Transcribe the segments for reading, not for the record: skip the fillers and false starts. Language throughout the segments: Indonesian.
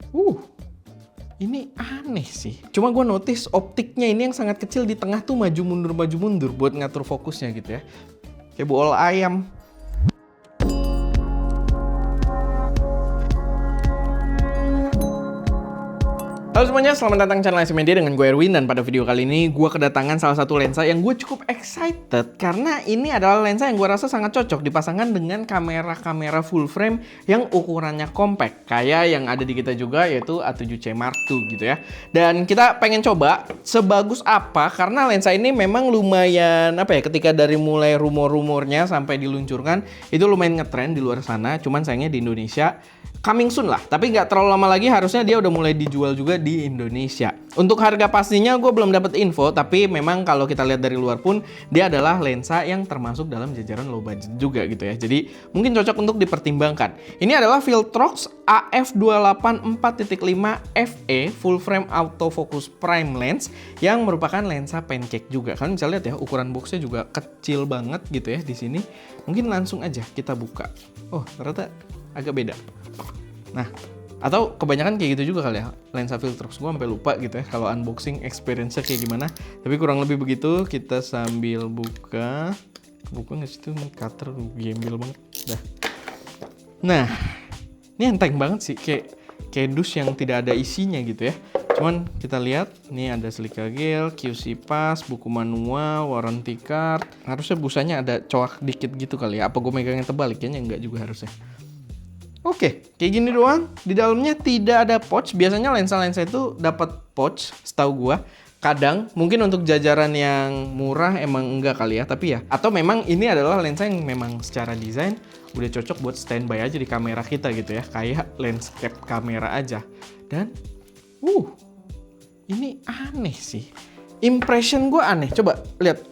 Ini aneh sih. Cuma gue notice optiknya ini yang sangat kecil di tengah tuh maju mundur buat ngatur fokusnya gitu ya. Kayak bola ayam. Halo semuanya, selamat datang di channel IC Media dengan gue Erwin. Dan pada video kali ini gue kedatangan salah satu lensa yang gue cukup excited karena ini adalah lensa yang gue rasa sangat cocok dipasangkan dengan kamera-kamera full frame yang ukurannya compact kayak yang ada di kita juga, yaitu A7C Mark II gitu ya. Dan kita pengen coba sebagus apa karena lensa ini memang lumayan ketika dari mulai rumor-rumornya sampai diluncurkan itu lumayan ngetrend di luar sana. Cuman sayangnya di Indonesia coming soon lah, tapi nggak terlalu lama lagi harusnya dia udah mulai dijual juga di Indonesia. Untuk harga pastinya gue belum dapat info, tapi memang kalau kita lihat dari luar pun dia adalah lensa yang termasuk dalam jajaran low budget juga gitu ya. Jadi mungkin cocok untuk dipertimbangkan. Ini adalah Viltrox AF28 4.5 FE full frame autofocus prime lens yang merupakan lensa pancake juga. Kalian bisa lihat ya, ukuran boxnya juga kecil banget gitu ya di sini. Mungkin langsung aja kita buka. Oh, ternyata agak beda. Nah, atau kebanyakan kayak gitu juga kali ya lensa Viltrox, gue sampai lupa gitu ya kalau unboxing experience-nya kayak gimana. Tapi kurang lebih begitu. Kita sambil buka nggak sih tuh cutter gembel banget dah. Nah, ini enteng banget sih, kayak dus yang tidak ada isinya gitu ya. Cuman kita lihat nih ada silika gel, QC pass, buku manual, warranty card. Harusnya busanya ada coak dikit gitu kali ya. Apa gue megangnya tebal? Kayaknya enggak juga harusnya. Oke, kayak gini doang. Di dalamnya tidak ada pouch. Biasanya lensa-lensa itu dapat pouch, setahu gua. Kadang mungkin untuk jajaran yang murah emang enggak kali ya, tapi ya. Atau memang ini adalah lensa yang memang secara desain udah cocok buat standby aja di kamera kita gitu ya, kayak landscape kamera aja. Dan, ini aneh sih. Impression gua aneh. Coba lihat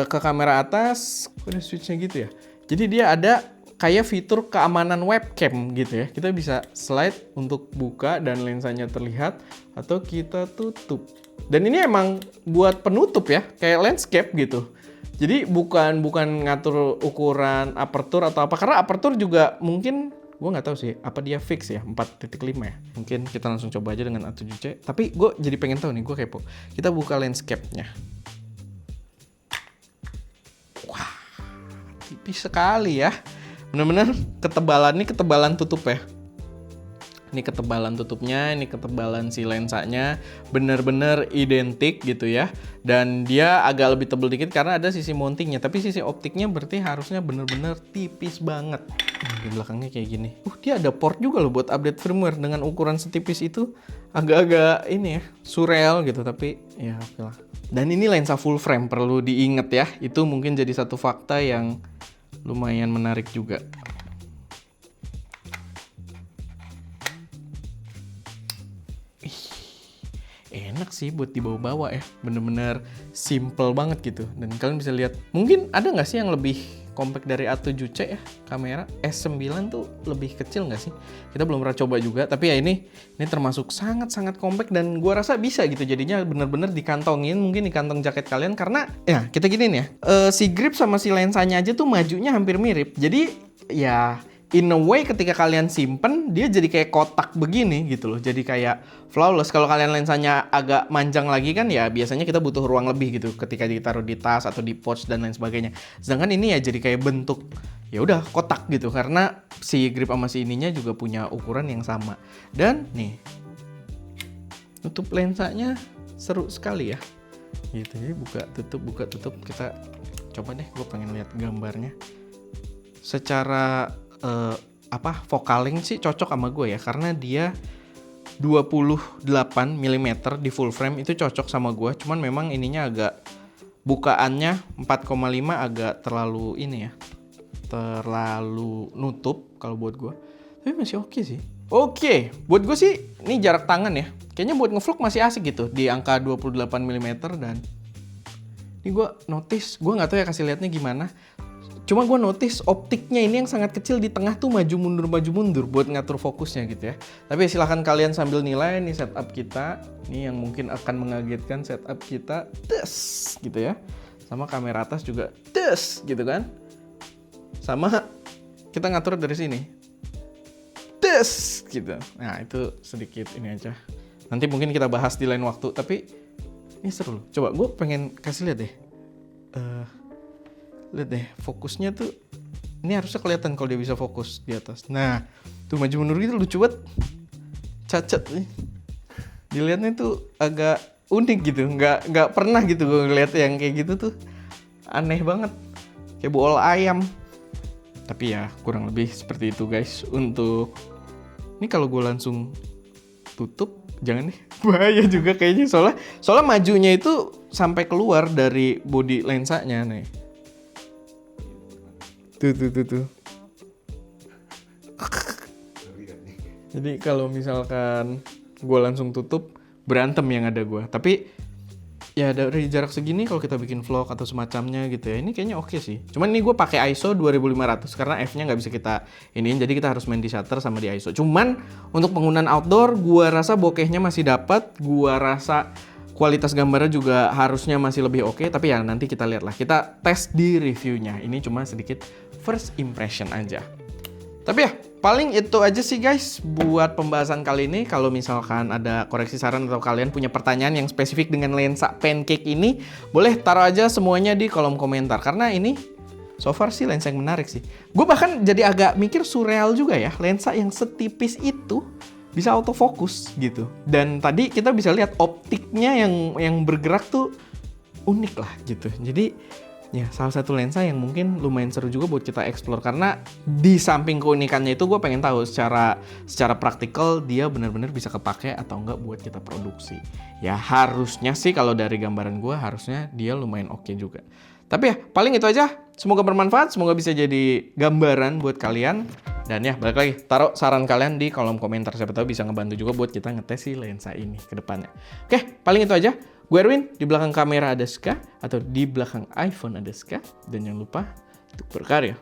ke kamera atas, ada switchnya gitu ya. Jadi dia ada kayak fitur keamanan webcam gitu ya. Kita bisa slide untuk buka dan lensanya terlihat, atau kita tutup. Dan ini emang buat penutup ya, kayak landscape gitu. Jadi bukan ngatur ukuran aperture atau apa. Karena aperture juga mungkin, gue nggak tahu sih, apa dia fix ya, 4.5 ya. Mungkin kita langsung coba aja dengan A7C. Tapi gue jadi pengen tahu nih, gue kepo. Kita buka landscape-nya. Wah, tipis sekali ya. Bener-bener ketebalan tutup ya. Ini ketebalan tutupnya, ini ketebalan si lensanya bener-bener identik gitu ya. Dan dia agak lebih tebal dikit karena ada sisi mountingnya. Tapi sisi optiknya berarti harusnya bener-bener tipis banget. Di belakangnya kayak gini. Dia ada port juga loh buat update firmware. Dengan ukuran setipis itu agak-agak ini ya, surreal gitu. Tapi ya oke lah. Dan ini lensa full frame, perlu diingat ya. Itu mungkin jadi satu fakta yang lumayan menarik juga. Enak sih buat dibawa-bawa ya. Bener-bener simple banget gitu. Dan kalian bisa lihat, mungkin ada nggak sih yang lebih compact dari A7C ya kamera? S9 tuh lebih kecil nggak sih? Kita belum pernah coba juga. Tapi ya ini termasuk sangat-sangat compact dan gua rasa bisa gitu. Jadinya bener-bener dikantongin, mungkin di kantong jaket kalian. Karena ya kita gini nih ya, si grip sama si lensanya aja tuh majunya hampir mirip. Jadi ya in a way ketika kalian simpen, dia jadi kayak kotak begini gitu loh. Jadi kayak flawless. Kalau kalian lensanya agak manjang lagi kan ya biasanya kita butuh ruang lebih gitu ketika ditaruh di tas atau di pouch dan lain sebagainya. Sedangkan ini ya jadi kayak bentuk ya udah kotak gitu karena si grip sama si ininya juga punya ukuran yang sama. Dan nih tutup lensanya seru sekali ya. Gitu. Jadi buka tutup. Kita coba deh, gue pengen lihat gambarnya. Secara focaling sih cocok sama gue ya, karena dia 28 mm di full frame itu cocok sama gue. Cuman memang ininya agak, bukaannya 4,5 agak terlalu ini ya, terlalu nutup kalau buat gue. Tapi masih oke sih. Oke, buat gue sih ini jarak tangan ya, kayaknya buat ngevlog masih asik gitu di angka 28 mm. Dan ini gue notice, gue nggak tahu ya kasih lihatnya gimana. Cuma gue notice optiknya ini yang sangat kecil di tengah tuh maju mundur buat ngatur fokusnya gitu ya. Tapi silahkan kalian sambil nilai nih setup kita. Ini yang mungkin akan mengagetkan setup kita. Des gitu ya. Sama kamera atas juga des gitu kan. Sama kita ngatur dari sini. Des yes gitu. Nah itu sedikit ini aja. Nanti mungkin kita bahas di lain waktu. Tapi ini seru loh. Coba gue pengen kasih lihat deh. Lihat deh fokusnya tuh. Ini harusnya kelihatan kalau dia bisa fokus di atas. Nah tuh maju mundur gitu lucu banget. Cacat nih. Dilihatnya tuh agak unik gitu. Nggak pernah gitu gue ngeliat yang kayak gitu tuh. Aneh banget. Kayak bool ayam. Tapi ya kurang lebih seperti itu guys. Untuk ini kalau gue langsung tutup, jangan deh, bahaya juga kayaknya. Soalnya majunya itu sampai keluar dari body lensanya nih. Tuh. Jadi kalau misalkan gue langsung tutup, berantem yang ada gue. Tapi ya dari jarak segini kalau kita bikin vlog atau semacamnya gitu ya, ini kayaknya oke sih. Cuman ini gue pakai ISO 2500 karena f-nya nggak bisa kita iniin, jadi kita harus main di shutter sama di ISO. Cuman untuk penggunaan outdoor, gue rasa bokehnya masih dapat, gue rasa kualitas gambarnya juga harusnya masih lebih oke. Tapi ya nanti kita lihat lah, kita tes di reviewnya. Ini cuma sedikit first impression aja. Tapi ya paling itu aja sih guys buat pembahasan kali ini. Kalau misalkan ada koreksi saran atau kalian punya pertanyaan yang spesifik dengan lensa pancake ini, boleh taruh aja semuanya di kolom komentar. Karena ini so far sih lensa yang menarik sih. Gue bahkan jadi agak mikir surreal juga ya, lensa yang setipis itu bisa autofocus gitu. Dan tadi kita bisa lihat optiknya yang bergerak tuh unik lah gitu. Jadi ya salah satu lensa yang mungkin lumayan seru juga buat kita explore. Karena di samping keunikannya itu gue pengen tahu secara praktikal dia benar-benar bisa kepake atau enggak buat kita produksi. Ya harusnya sih kalau dari gambaran gue harusnya dia lumayan oke juga. Tapi ya paling itu aja. Semoga bermanfaat, semoga bisa jadi gambaran buat kalian. Dan ya balik lagi, taruh saran kalian di kolom komentar. Siapa tahu bisa ngebantu juga buat kita ngetes si lensa ini ke depannya. Oke, paling itu aja. Gue Erwin, di belakang kamera ada Ska, atau di belakang iPhone ada Ska. Dan jangan lupa untuk berkarya.